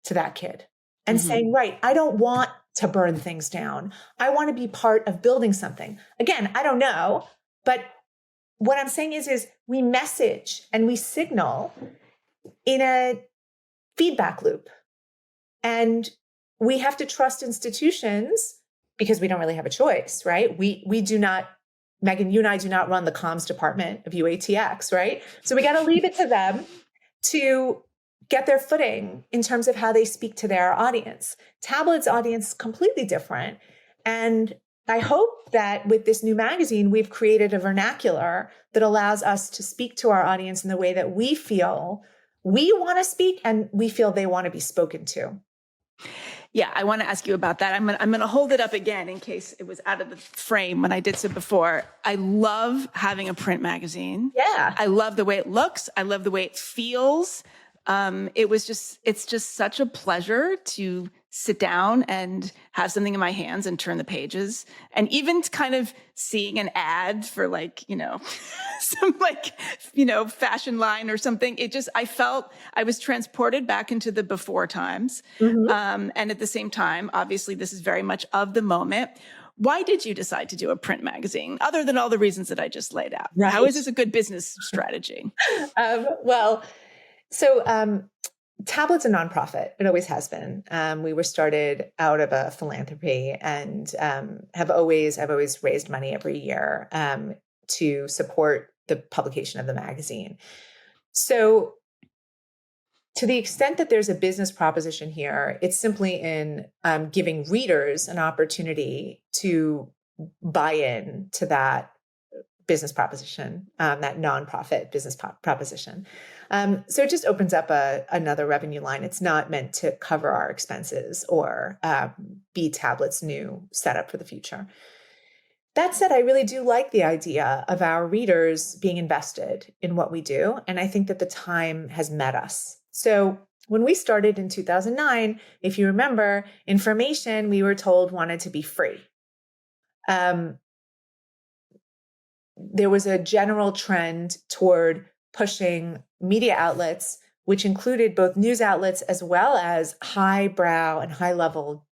Speaker 1: to that kid and saying, right, I don't want to burn things down. I want to be part of building something. Again, I don't know, but what I'm saying is we message and we signal in a feedback loop. And we have to trust institutions because we don't really have a choice, right? We do not, Meghan, you and I do not run the comms department of UATX, right? So we got to leave it to them to get their footing in terms of how they speak to their audience. Tablet's audience is completely different. And I hope that with this new magazine, we've created a vernacular that allows us to speak to our audience in the way that we feel we want to speak and we feel they want to be spoken to.
Speaker 2: Yeah, I want to ask you about that. I'm going to hold it up again in case it was out of the frame when I did so before. I love having a print magazine.
Speaker 1: Yeah.
Speaker 2: I love the way it looks. I love the way it feels. It's just such a pleasure to sit down and have something in my hands and turn the pages. And even kind of seeing an ad for some fashion line or something. I felt I was transported back into the before times. And at the same time, obviously this is very much of the moment. Why did you decide to do a print magazine other than all the reasons that I just laid out? Right. How is this a good business strategy?
Speaker 1: Tablet's a nonprofit. It always has been. We were started out of a philanthropy and I've always raised money every year to support the publication of the magazine. So to the extent that there's a business proposition here, it's simply in giving readers an opportunity to buy in to that business proposition, that nonprofit business proposition. So it just opens up another revenue line. It's not meant to cover our expenses or be Tablet's new setup for the future. That said, I really do like the idea of our readers being invested in what we do. And I think that the time has met us. So when we started in 2009, if you remember, information we were told wanted to be free. There was a general trend toward pushing media outlets, which included both news outlets as well as highbrow and high-level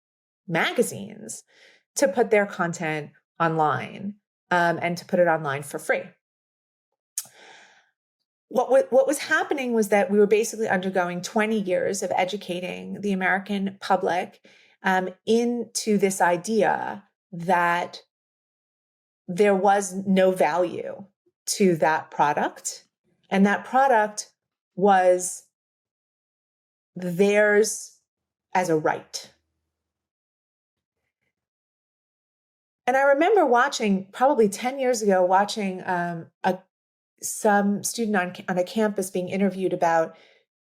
Speaker 1: magazines, to put their content online and to put it online for free. What was happening was that we were basically undergoing 20 years of educating the American public into this idea that there was no value to that product, and that product was theirs as a right. And I remember watching, probably 10 years ago, some student on a campus being interviewed about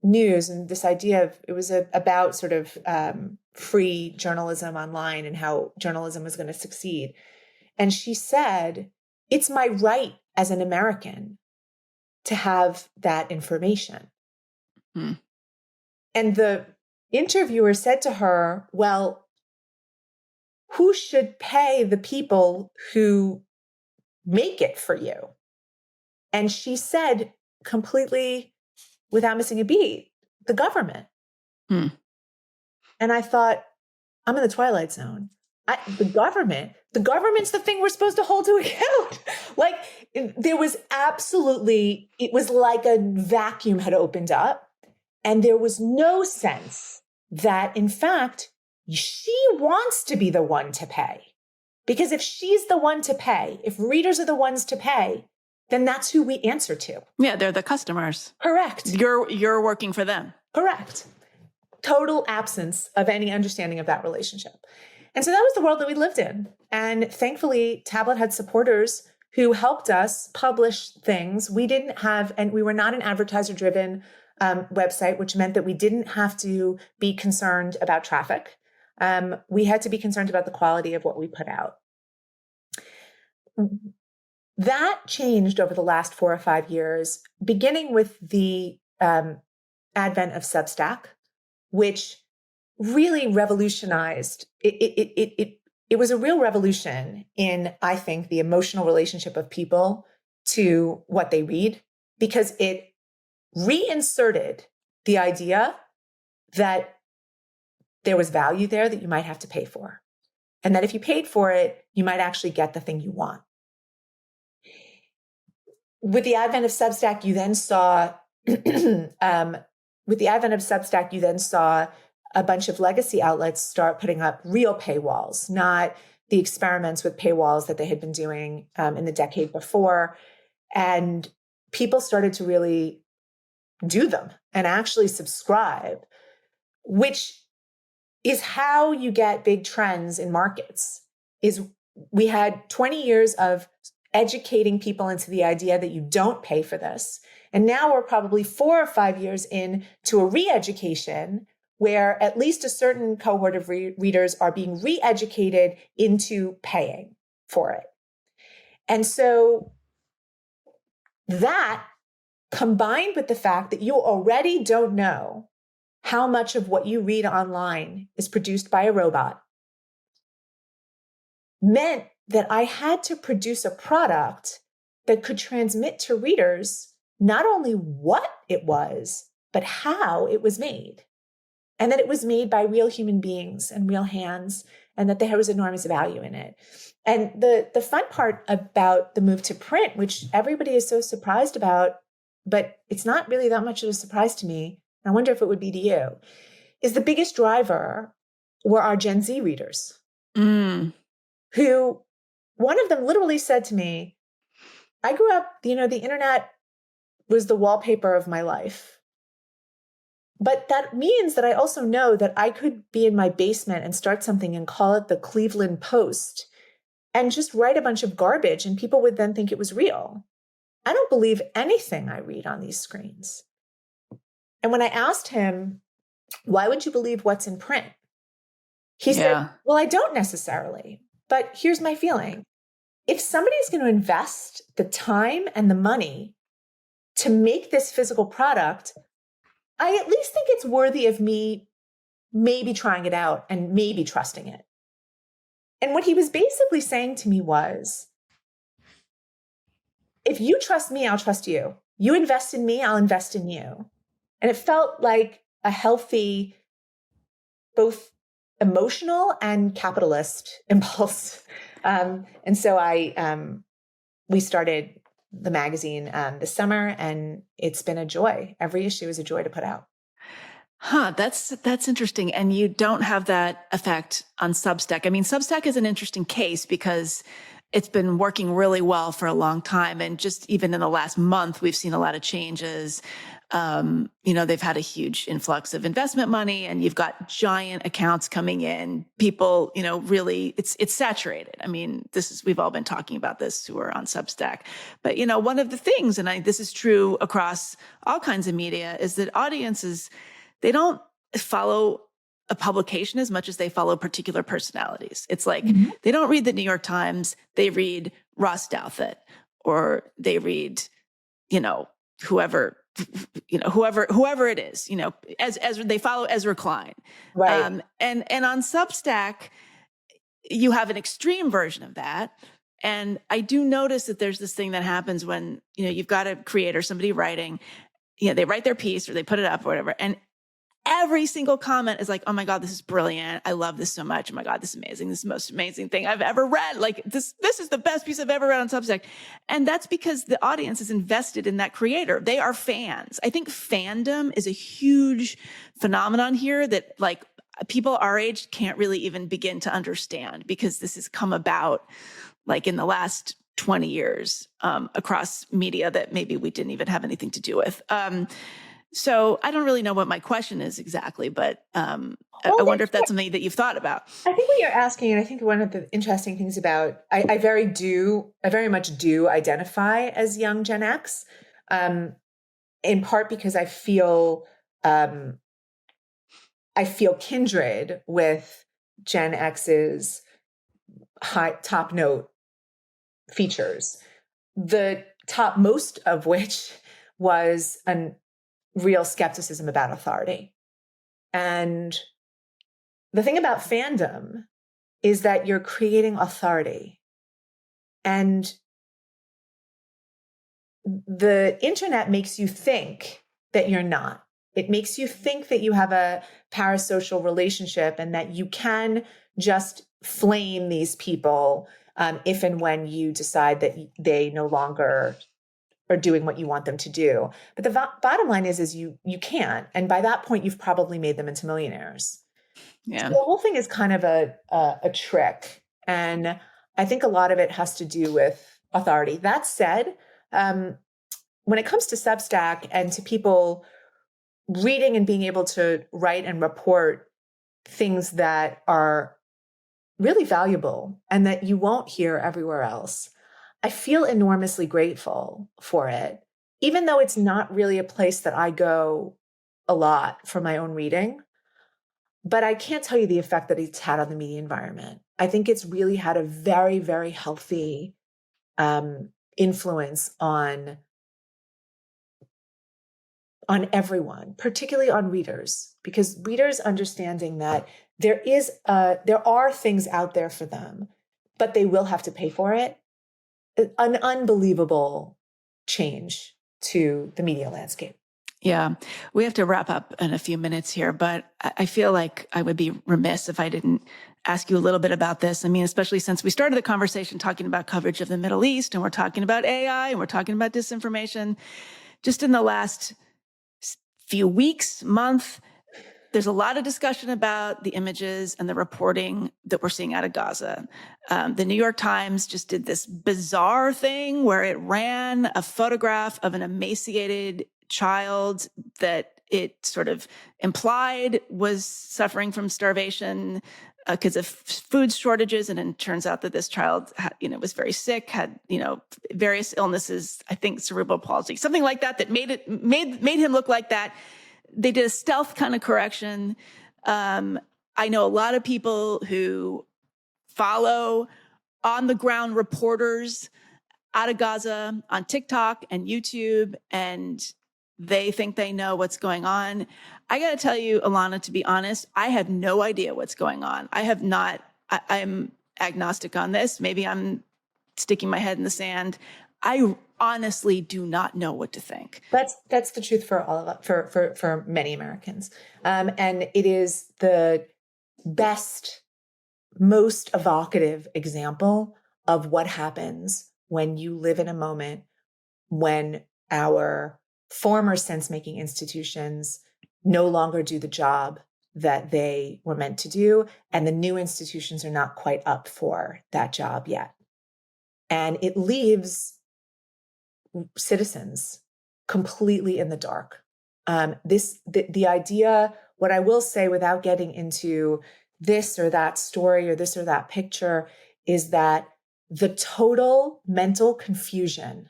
Speaker 1: news and this idea of, it was about sort of free journalism online and how journalism was going to succeed. And she said, it's my right as an American to have that information. And the interviewer said to her, well, who should pay the people who make it for you? And she said, completely without missing a beat, the government. And I thought, I'm in the twilight zone. The government's the thing we're supposed to hold to account. Like, there was absolutely, it was like a vacuum had opened up, and there was no sense that, in fact, she wants to be the one to pay. Because if she's the one to pay, if readers are the ones to pay, then that's who we answer to.
Speaker 2: Yeah, they're the customers.
Speaker 1: Correct.
Speaker 2: You're working for them.
Speaker 1: Correct. Total absence of any understanding of that relationship. And so that was the world that we lived in. And thankfully, Tablet had supporters who helped us publish things. We were not an advertiser-driven website, which meant that we didn't have to be concerned about traffic. We had to be concerned about the quality of what we put out. that changed over the last 4 or 5 years, beginning with the advent of Substack, which really revolutionized it was a real revolution in, I think, the emotional relationship of people to what they read, because it reinserted the idea that there was value there that you might have to pay for, and that if you paid for it, you might actually get the thing you want. With the advent of Substack, you then saw a bunch of legacy outlets start putting up real paywalls, not the experiments with paywalls that they had been doing in the decade before. And people started to really do them and actually subscribe, which is how you get big trends in markets. We had 20 years of educating people into the idea that you don't pay for this. And now we're probably 4 or 5 years into a re-education where at least a certain cohort of readers are being re-educated into paying for it. And so that, combined with the fact that you already don't know how much of what you read online is produced by a robot, meant that I had to produce a product that could transmit to readers not only what it was, but how it was made. And that it was made by real human beings and real hands, and that there was enormous value in it. And the fun part about the move to print, which everybody is so surprised about, but it's not really that much of a surprise to me, and I wonder if it would be to you, is the biggest driver were our Gen Z readers, who, one of them literally said to me, I grew up, the internet was the wallpaper of my life. But that means that I also know that I could be in my basement and start something and call it the Cleveland Post and just write a bunch of garbage, and people would then think it was real. I don't believe anything I read on these screens. And when I asked him, why would you believe what's in print? He said, well, I don't necessarily, but here's my feeling. If somebody's going to invest the time and the money to make this physical product, I at least think it's worthy of me maybe trying it out and maybe trusting it. And what he was basically saying to me was, if you trust me, I'll trust you. You invest in me, I'll invest in you. And it felt like a healthy, both emotional and capitalist impulse. And so we started the magazine this summer, and it's been a joy. Every issue is a joy to put out.
Speaker 2: That's interesting. And you don't have that effect on Substack. I mean, Substack is an interesting case because it's been working really well for a long time. And just even in the last month, we've seen a lot of changes. They've had a huge influx of investment money, and you've got giant accounts coming in. People, really, it's saturated. I mean, we've all been talking about this who are on Substack. But, one of the things, and this is true across all kinds of media, is that audiences, they don't follow a publication as much as they follow particular personalities. It's like, they don't read the New York Times, they read Ross Douthat, or they read, whoever it is, as they follow Ezra Klein.
Speaker 1: Right.
Speaker 2: And on Substack, you have an extreme version of that. And I do notice that there's this thing that happens when, you've got a creator, somebody writing, they write their piece or they put it up or whatever. And every single comment is like, oh my God, this is brilliant. I love this so much. Oh my God, this is amazing. This is the most amazing thing I've ever read. Like this is the best piece I've ever read on Substack. And that's because the audience is invested in that creator. They are fans. I think fandom is a huge phenomenon here that like people our age can't really even begin to understand, because this has come about like in the last 20 years across media that maybe we didn't even have anything to do with. So I don't really know what my question is exactly, but I wonder if that's something that you've thought about.
Speaker 1: I think what you're asking, and I think one of the interesting things about, I very much do identify as young Gen X, in part because I feel kindred with Gen X's top note features, the topmost of which was a real skepticism about authority. And the thing about fandom is that you're creating authority. And the internet makes you think that you're not. It makes you think that you have a parasocial relationship and that you can just flame these people if and when you decide that they no longer are doing what you want them to do. But the bottom line is you can't. And by that point, you've probably made them into millionaires.
Speaker 2: Yeah.
Speaker 1: So the whole thing is kind of a trick. And I think a lot of it has to do with authority. That said, when it comes to Substack and to people reading and being able to write and report things that are really valuable and that you won't hear everywhere else, I feel enormously grateful for it, even though it's not really a place that I go a lot for my own reading. But I can't tell you the effect that it's had on the media environment. I think it's really had a very, very healthy influence on everyone, particularly on readers, because readers understanding that there are things out there for them, but they will have to pay for it. An unbelievable change to the media landscape.
Speaker 2: Yeah, we have to wrap up in a few minutes here, but I feel like I would be remiss if I didn't ask you a little bit about this. I mean, especially since we started the conversation talking about coverage of the Middle East, and we're talking about AI, and we're talking about disinformation. Just in the last few weeks, month, there's a lot of discussion about the images and the reporting that we're seeing out of Gaza. The New York Times just did this bizarre thing where it ran a photograph of an emaciated child that it sort of implied was suffering from starvation because of food shortages. And it turns out that this child had, was very sick, had, various illnesses, I think cerebral palsy, something like that, that made him look like that. They did a stealth kind of correction. I know a lot of people who follow on the ground reporters out of Gaza on TikTok and YouTube, and they think they know what's going on. I got to tell you, Alana, to be honest, I have no idea what's going on. I'm agnostic on this. Maybe I'm sticking my head in the sand. I honestly do not know what to think.
Speaker 1: That's the truth for all of us, for many Americans. And it is the best, most evocative example of what happens when you live in a moment when our former sense-making institutions no longer do the job that they were meant to do, and the new institutions are not quite up for that job yet. And it leaves citizens completely in the dark. The idea, what I will say without getting into this or that story or this or that picture, is that the total mental confusion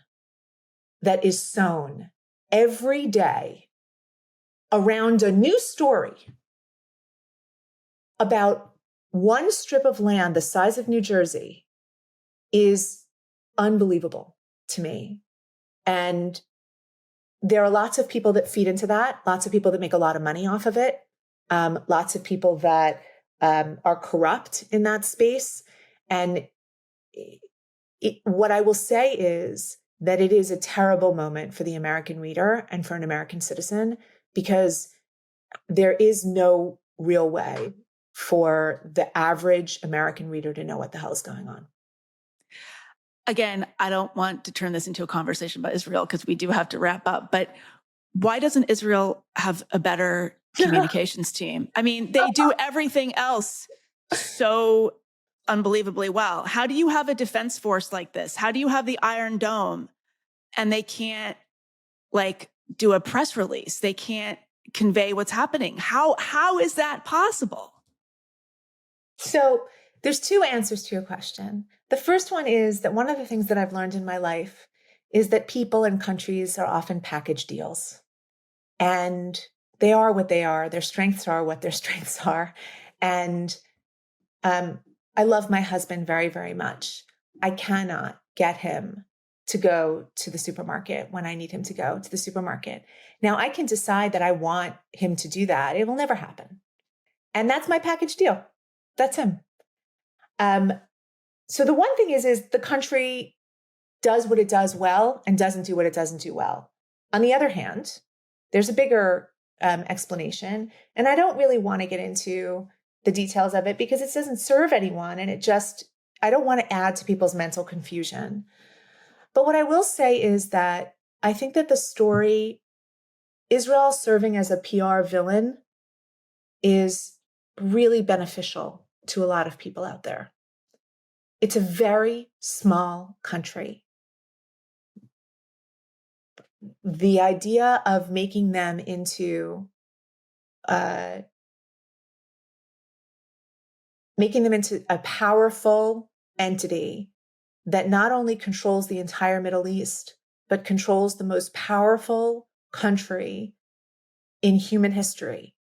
Speaker 1: that is sown every day around a new story about one strip of land the size of New Jersey is unbelievable to me. And there are lots of people that feed into that, lots of people that make a lot of money off of it, lots of people that are corrupt in that space. And what I will say is that it is a terrible moment for the American reader and for an American citizen, because there is no real way for the average American reader to know what the hell is going on.
Speaker 2: Again, I don't want to turn this into a conversation about Israel because we do have to wrap up, but why doesn't Israel have a better communications team? I mean, they do everything else so unbelievably well. How do you have a defense force like this? How do you have the Iron Dome and they can't do a press release? They can't convey what's happening. How is that possible?
Speaker 1: So there's two answers to your question. The first one is that one of the things that I've learned in my life is that people and countries are often package deals. And they are what they are. Their strengths are what their strengths are. And I love my husband very, very much. I cannot get him to go to the supermarket when I need him to go to the supermarket. Now I can decide that I want him to do that. It will never happen. And that's my package deal. That's him. So the one thing is the country does what it does well and doesn't do what it doesn't do well. On the other hand, there's a bigger explanation. And I don't really want to get into the details of it because it doesn't serve anyone. And I don't want to add to people's mental confusion. But what I will say is that I think that the story, Israel serving as a PR villain, is really beneficial to a lot of people out there. It's a very small country. The idea of making them into a powerful entity that not only controls the entire Middle East, but controls the most powerful country in human history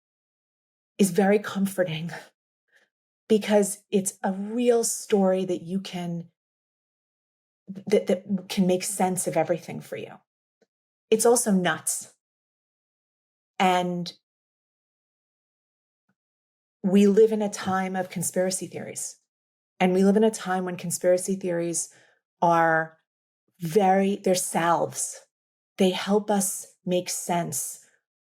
Speaker 1: is very comforting, because it's a real story that that can make sense of everything for you. It's also nuts. And we live in a time of conspiracy theories. And we live in a time when conspiracy theories they're salves. They help us make sense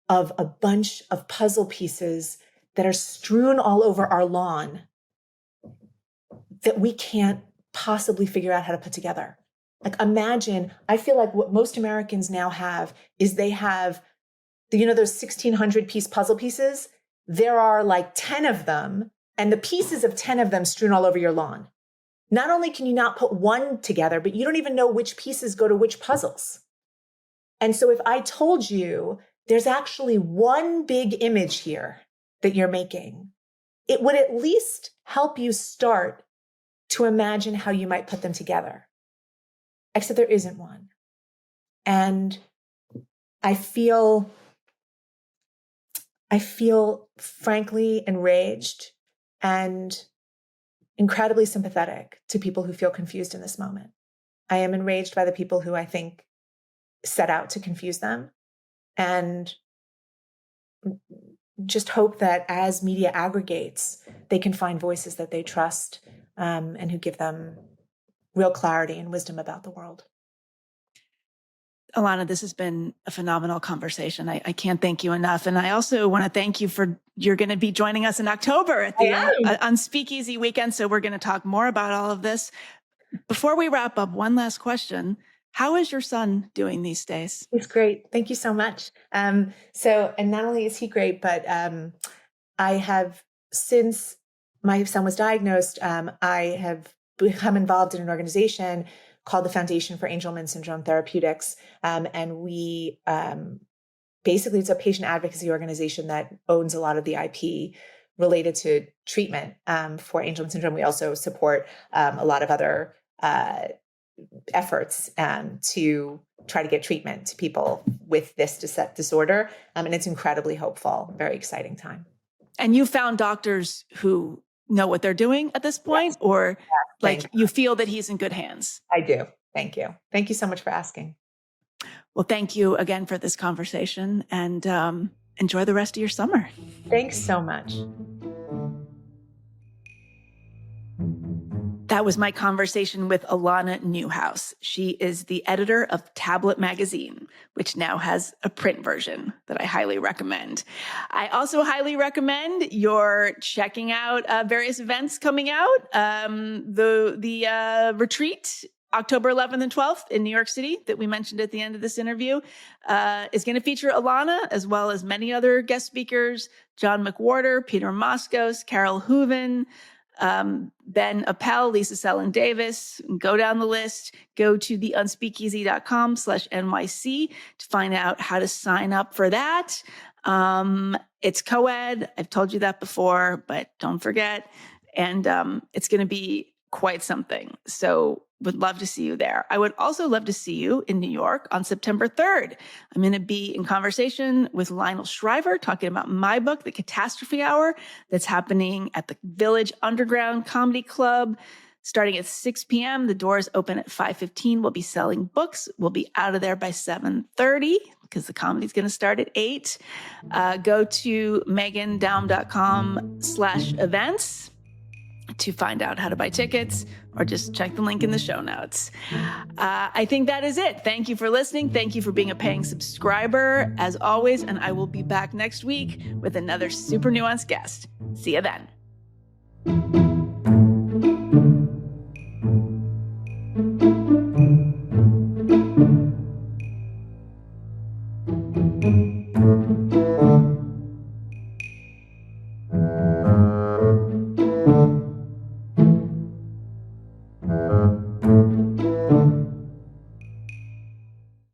Speaker 1: of a bunch of puzzle pieces that are strewn all over our lawn that we can't possibly figure out how to put together. Like, imagine, I feel like what most Americans now have is they have, those 1,600 piece puzzle pieces. There are like 10 of them, and the pieces of 10 of them strewn all over your lawn. Not only can you not put one together, but you don't even know which pieces go to which puzzles. And so if I told you there's actually one big image here that you're making, it would at least help you start to imagine how you might put them together. Except there isn't one. And I feel frankly enraged and incredibly sympathetic to people who feel confused in this moment. I am enraged by the people who I think set out to confuse them, and just hope that as media aggregates, they can find voices that they trust, and who give them real clarity and wisdom about the world.
Speaker 2: Alana, this has been a phenomenal conversation. I can't thank you enough. And I also want to thank you you're going to be joining us in October at on Speakeasy Weekend. So we're going to talk more about all of this. Before we wrap up, one last question. How is your son doing these days?
Speaker 1: He's great. Thank you so much. And not only is he great, but I have, since my son was diagnosed, I have become involved in an organization called the Foundation for Angelman Syndrome Therapeutics. And we basically, it's a patient advocacy organization that owns a lot of the IP related to treatment for Angelman syndrome. We also support a lot of other efforts to try to get treatment to people with this disorder. And it's incredibly hopeful, very exciting time.
Speaker 2: And you found doctors who know what they're doing at this point, yes. Or you feel that he's in good hands?
Speaker 1: I do. Thank you. Thank you so much for asking.
Speaker 2: Well, thank you again for this conversation, and enjoy the rest of your summer.
Speaker 1: Thanks so much.
Speaker 2: That was my conversation with Alana Newhouse. She is the editor of Tablet Magazine, which now has a print version that I highly recommend. I also highly recommend you're checking out various events coming out. The retreat, October 11th and 12th in New York City, that we mentioned at the end of this interview, is going to feature Alana, as well as many other guest speakers, John McWhorter, Peter Moskos, Carol Hooven, Ben Appel, Lisa Sellen Davis. Go down the list. Go to theunspeakeasy.com/NYC to find out how to sign up for that. It's co-ed. I've told you that before, but don't forget. And it's going to be quite something. So would love to see you there. I would also love to see you in New York on September 3rd. I'm going to be in conversation with Lionel Shriver, talking about my book, The Catastrophe Hour, that's happening at the Village Underground Comedy Club, starting at 6 p.m. The doors open at 5:15. We'll be selling books. We'll be out of there by 7:30 because the comedy's going to start at 8. Go to megandaum.com/events to find out how to buy tickets, or just check the link in the show notes. I think that is it. Thank you for listening. Thank you for being a paying subscriber, as always, and I will be back next week with another super nuanced guest. See you then.